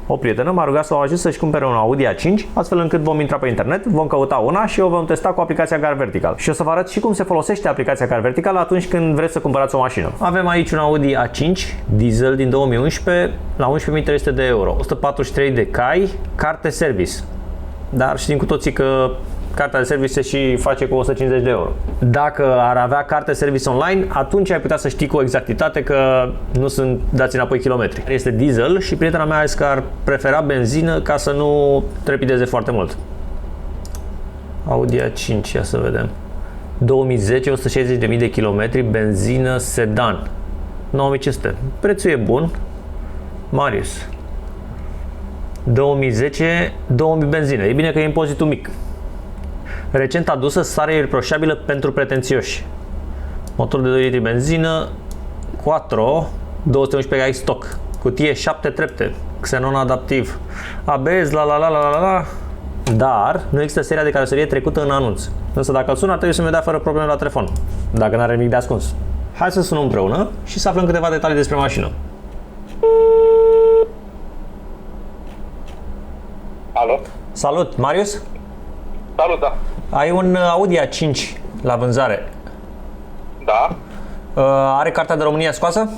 O prietenă m-a rugat să o ajut să-și cumpere un Audi A5, astfel încât vom intra pe internet, vom căuta una și o vom testa cu aplicația Car Vertical. Și o să vă arăt și cum se folosește aplicația Car Vertical atunci când vreți să cumpărați o mașină. Avem aici un Audi A5 diesel din 2011 la 11.300 de euro, 143 de cai, carte service. Dar știm cu toții că cartea de service se și face cu 150 de euro. Dacă ar avea carte service online, atunci ai putea să știi cu exactitate că nu sunt dați înapoi kilometri. Este diesel și prietena mea a zis că ar prefera benzină ca să nu trepideze foarte mult. Audi A5, ia să vedem. 2010, 160.000 de kilometri, benzină, sedan. 9500. Prețul e bun. Marius. 2010, 2000 benzină. E bine că e impozitul mic. Recent adusă, stare irreproșabilă pentru pretențioși. Motor de 2 litri benzină, Quattro, 211 cai stock, cutie 7 trepte, xenon adaptiv, ABS, la. Dar nu există seria de caroserie trecută în anunț. Însă dacă îl sun, ar trebui să-mi dea fără probleme la telefon, dacă n-are nimic de ascuns. Hai să sunăm împreună și să aflăm câteva detalii despre mașină. Alo? Salut, Marius? Salut, da. Ai un Audi A5 la vânzare. Da? Are cartea de România scoasă?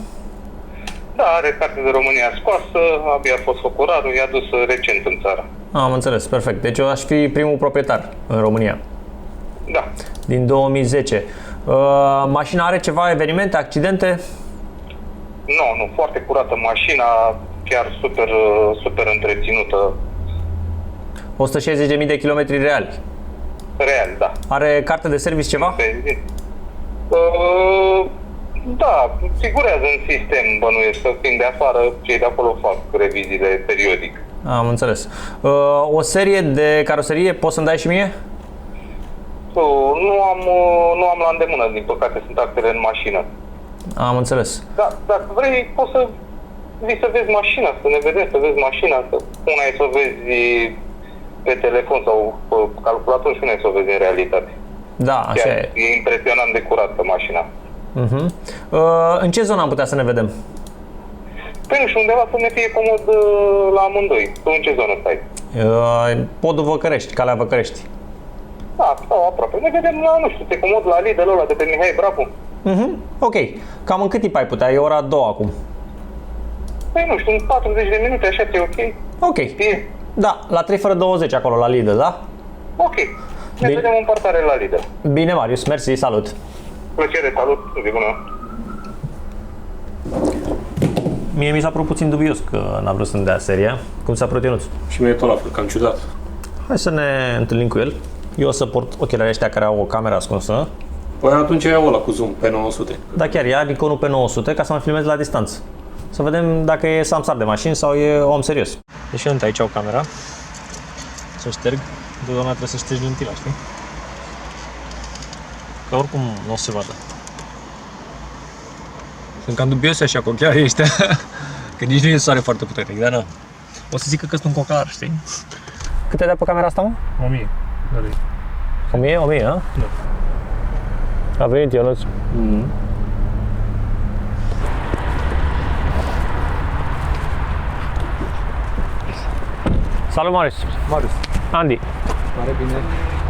Da, are carte de România scoasă, abia a fost făcut rarul, i-a dus recent în țară. Am înțeles, perfect. Deci eu aș fi primul proprietar în România. Da. Din 2010. Mașina are ceva evenimente, accidente? Nu, foarte curată mașina, chiar super întreținută. 160.000 de kilometri reali. Real, da. Are carte de service ceva? Benzin. Da, figurează în sistem, bănuiesc, că fiind de afară, cei de acolo fac reviziile periodic. Am înțeles. O serie de caroserie poți să-mi dai și mie? Nu am la îndemână, din păcate, sunt actele în mașină. Am înțeles. Da, dacă vrei, poți să vii să vezi mașina, să ne vedem, să vezi mașina, că una e să o vezi pe telefon sau pe calculator și una e să o vezi în realitate. Da, așa e. E impresionant de curată mașina. În ce zonă am putea să ne vedem? Păi nu știu, undeva să ne fie comod la amândoi. Tu în ce zonă stai? Podul Văcărești, Calea Văcărești. Da, stau aproape. Ne vedem la, nu știu, te comod la Lidl ăla de pe Mihai Bravo. Ok. Cam în cât timp ai putea? E ora 2 acum. Păi nu știu, în 40 de minute, așa e ok? Ok. E. Da, la 3 fără 20 acolo, la Lidl, da? Ok. Ne vedem în parcare la Lidl. Bine, Marius, mersi, salut. Plăcere, salut, zi bună. Mie mi s-a părut puțin dubios că n-a vrut să-mi dea seria. Cum s-a părut Ionuț? Și mie tot la fel, cam ciudat. Hai să ne întâlnim cu el. Eu o să port ochelarii ăștia care au o cameră ascunsă. Păi atunci ia ăla cu zoom pe 900. Da, chiar ia Nikonul pe 900 ca să mă filmez la distanță. Să vedem dacă e samsar de mașini sau e om serios. Deci eu aici au camera. Să șterg. Deodată trebuie să ștergi lentila, știi? Că oricum nu o să se vadă. Sunt cam dubios așa cu ochelarii ăștia. Că nici nu e soare foarte puternic, dar nu. O să zică că sunt un cocalar, știi? Cât ai dat pe camera asta, mă? 1000. 1000? 1000, a? Da. A venit Ionuț. Salut, Marius. Marius. Andy. Pare bine.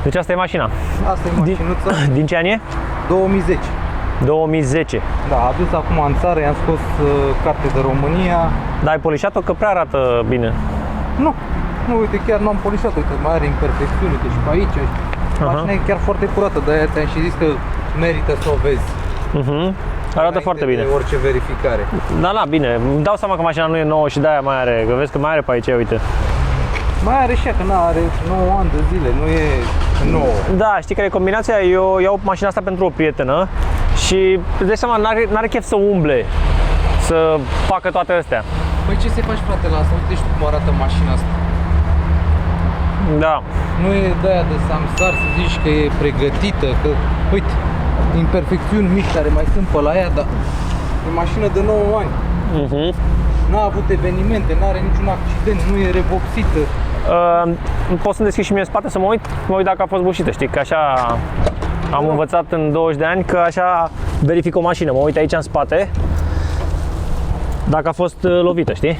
Deci asta e mașina. Asta e mașinuța. Din ce an e? 2010. 2010. Da, a adus acum în țară, i-am scos carte de România. Dar ai polișat-o că prea arată bine. Nu, uite, chiar nu am polișat, uite, mai are imperfecțiuni, uite, și pe aici. Mașina e chiar foarte curată, de-aia ți-am și zis că merită să o vezi. Arată foarte bine. De orice verificare. Da, bine. Îmi dau seama că mașina nu e nouă și de-aia mai are, că vezi că mai are pe aici, uite. Mai are și ea, că are 9 ani de zile, nu e nouă. Da, știi care e combinația? Eu iau mașina asta pentru o prietenă și îți dai seama, n-are chef să umble, să facă toate astea. Păi ce să faci, frate, la asta? Uite și cum arată mașina asta. Da. Nu e de-aia de samsar să zici că e pregătită, că, uite, imperfecțiuni mici care mai sunt pe la ea, dar e mașină de 9 ani. N-a avut evenimente, n-are niciun accident, nu e revopsită. Poți să-mi deschizi și mie în spate să mă uit dacă a fost bușită, știi, că așa am învățat în 20 de ani, că așa verific o mașină, mă uit aici în spate dacă a fost lovită, știi?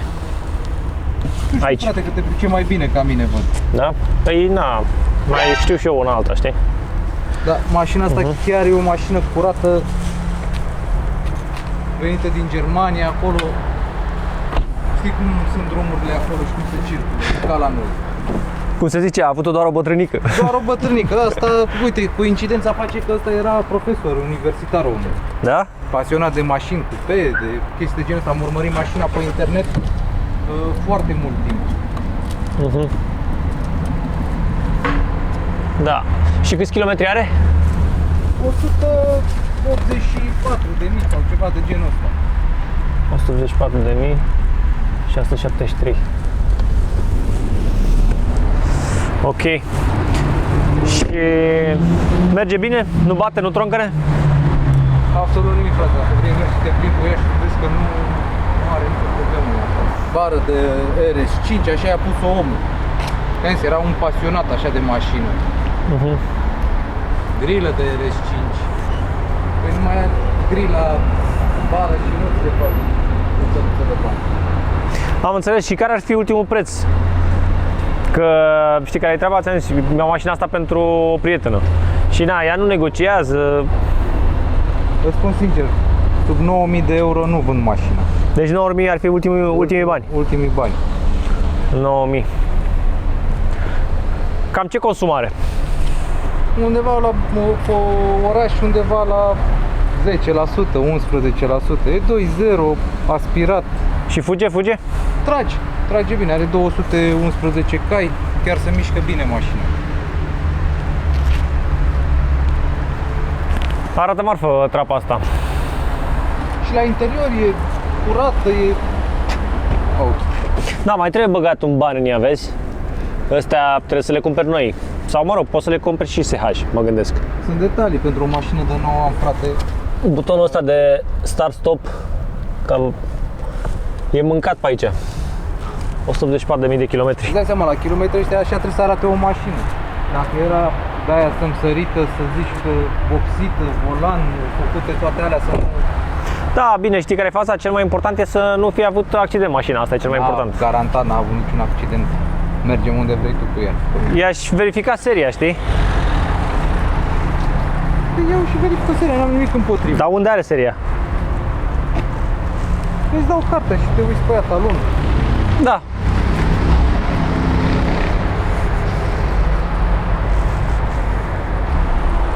Tu știi, Aici. frate, că te pricepi mai bine ca mine, văd. Da? Păi, na, mai știu și eu una alta, știi? Da, mașina asta chiar e o mașină curată, venită din Germania, acolo. Știi cum sunt drumurile acolo și cum se circulă, ca la noi. Cum se zice, a avut-o doar o bătrânică. Doar o bătrânică, asta, uite, coincidența face că ăsta era profesor universitar omul. Da? Pasionat de mașini, cupe, de chestii de genul ăsta, am urmărit mașina pe internet foarte mult timp. Da. Și câți kilometri are? 184.000 sau ceva de genul ăsta. 184.673. Ok. Și merge bine? Nu bate, nu troncăne? Absolut nimic, frate, dacă vrei mergi să te plimbi cu ea și vezi că nu are nicio problemă. Bară de RS5, așa i-a pus-o omul. Hens, era un pasionat așa de mașină. Grilă de RS5. Păi nu mai are grila, bară și nu se fac de bani. Am înțeles. Și care ar fi ultimul preț? Că știi care e treaba? Ți-am zis, mi-am mașina asta pentru o prietenă. Și na, ea nu negociază. Vă spun sincer, sub 9.000 de euro nu vând mașina. Deci 9.000 ar fi ultimii bani. Ultimii bani. 9.000. Cam ce consum are? Undeva la oraș, undeva la 10%, 11%. E 2.0, aspirat. Și fuge? Trage bine, are 211 cai, chiar se mișcă bine mașina. Arată marfă trapa asta. Și la interior e curată, e... Oh. Da, mai trebuie băgat un ban în ea, vezi? Astea trebuie să le cumperi noi. Sau mă rog, poți să le cumperi și SH, mă gândesc. Sunt detalii pentru o mașină de 9 ani, frate. Butonul ăsta de start-stop cam e mâncat pe aici. 184.000 de kilometri. Îți dai seama, la kilometri ăștia așa trebuie să arate o mașină. Dacă era de aia sărită, să zici că vopsită, volan, făcute toate alea, să nu... Da, bine, știi care e faza? Cel mai important e să nu fie avut accident mașina, asta e cel mai important. Garantat n-a avut niciun accident. Mergem unde vrei tu cu ea. I-aș verifica seria, știi? Eu și verifică seria, n-am nimic împotrivă. Dar unde are seria? Îți dau cartea și te uiți pe ea, talon. Da.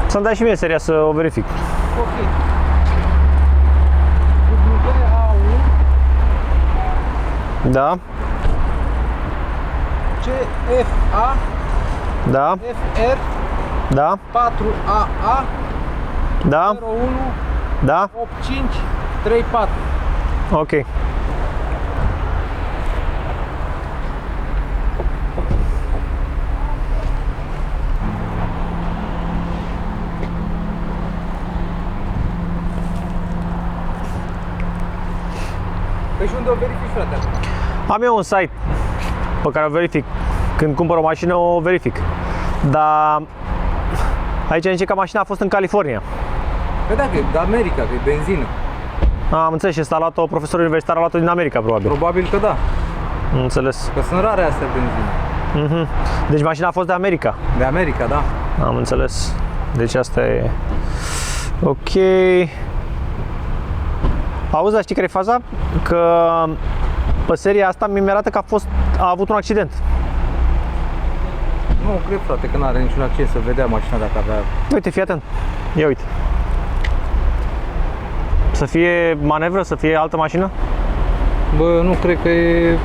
Să-mi dai și mie seria să o verific. Ok. WA1 Da, CFA da, FR da, 4AA da, 01 da, 8534. ok. Păi și unde o verifici, frate? Am eu un site pe care o verific. Când cumpăr o mașină, o verific. Dar aici zice că mașina a fost în California. Păi da, că e de America, că e benzină. Am înțeles și ăsta a luat-o, profesorul universitar a luat-o din America, probabil. Probabil că da, Am înțeles. că sunt rare astea benzină. Deci mașina a fost de America. De America, da. Am înțeles. Deci asta e... Ok. Auzi, dar știi care e faza? Că pe seria asta mi arată că a avut un accident. Nu, cred, frate, că n-are niciun accident, să vedea mașina dacă avea... Uite, fii atent. Ia uite. Să fie manevră, să fie altă mașină? Bă, nu cred că e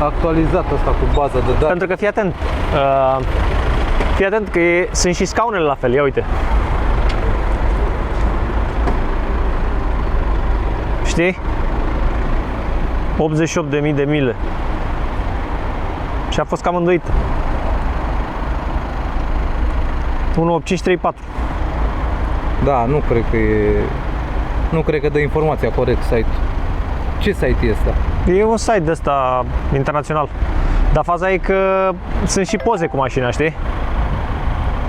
actualizat asta cu baza de date. Pentru că fii atent. Fii atent că sunt și scaunele la fel. Ia uite. Știi? 88.000 de mile. Și a fost cam îndoită. 18534. Da, nu cred că e... Nu cred că dă informația corect site-ul. Ce site e ăsta? E un site de ăsta internațional. Dar faza e că sunt și poze cu mașina, știi?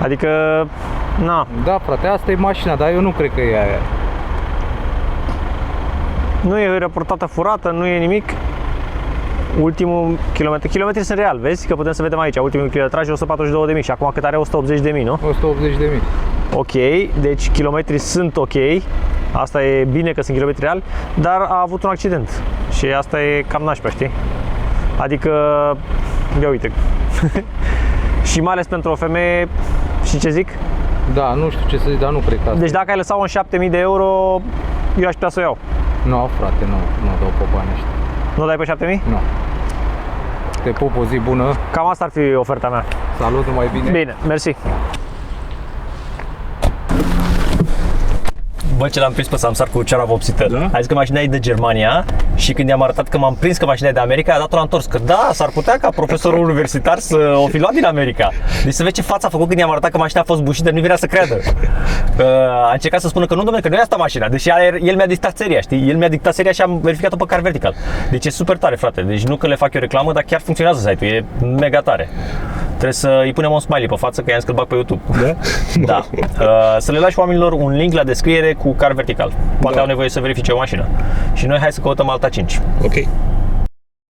Adică, na. Da, frate, asta e mașina, dar eu nu cred că e aia. Nu e reportată furată, nu e nimic. Ultimul kilometri sunt real, vezi că putem să vedem aici. Ultimul kilometraj e 142.000 și acum cât are 180.000, nu? 180.000. Ok, deci kilometrii sunt ok. Asta e bine că sunt kilometri reali, dar a avut un accident. Și asta e cam nașpa, știi? Adică, ia uite. Și mai ales pentru o femeie, și ce zic? Da, nu știu ce să zic, dar nu cred că asta. Deci dacă ai lăsat-o în 7.000 de euro, eu aș putea să o iau. Nu, frate, nu dau pe bani ăștia. Nu dai pe 7.000? Nu. Te pup, o zi bună. Cam asta ar fi oferta mea. Salut, numai bine. Bine, mersi. Bă, ce l-am prins pe Samsar cu ceara vopsită. Da? A zis că mașina e de Germania și când i-am arătat că m-am prins că mașina e de America, a dat-o la întors. Că da, s-ar putea ca profesorul universitar să o fi luat din America. Deci să vezi ce față a făcut când i-am arătat că mașina a fost bușită, nu venea să creadă. A încercat să spună că nu, domnule, că nu e asta mașina. Deși el mi-a dictat seria, știi? El mi-a dictat seria și am verificat-o pe Car Vertical. Deci e super tare, frate. Deci nu că le fac eu reclamă, dar chiar funcționează site-ul. E mega tare. Trebuie să îi punem un smiley pe față, că i-am zis că îl bag pe YouTube. Da? Da. Să le lași oamenilor un link la descriere cu Car Vertical. Poate au nevoie să verifice o mașină. Și noi hai să căutăm alta 5. Ok.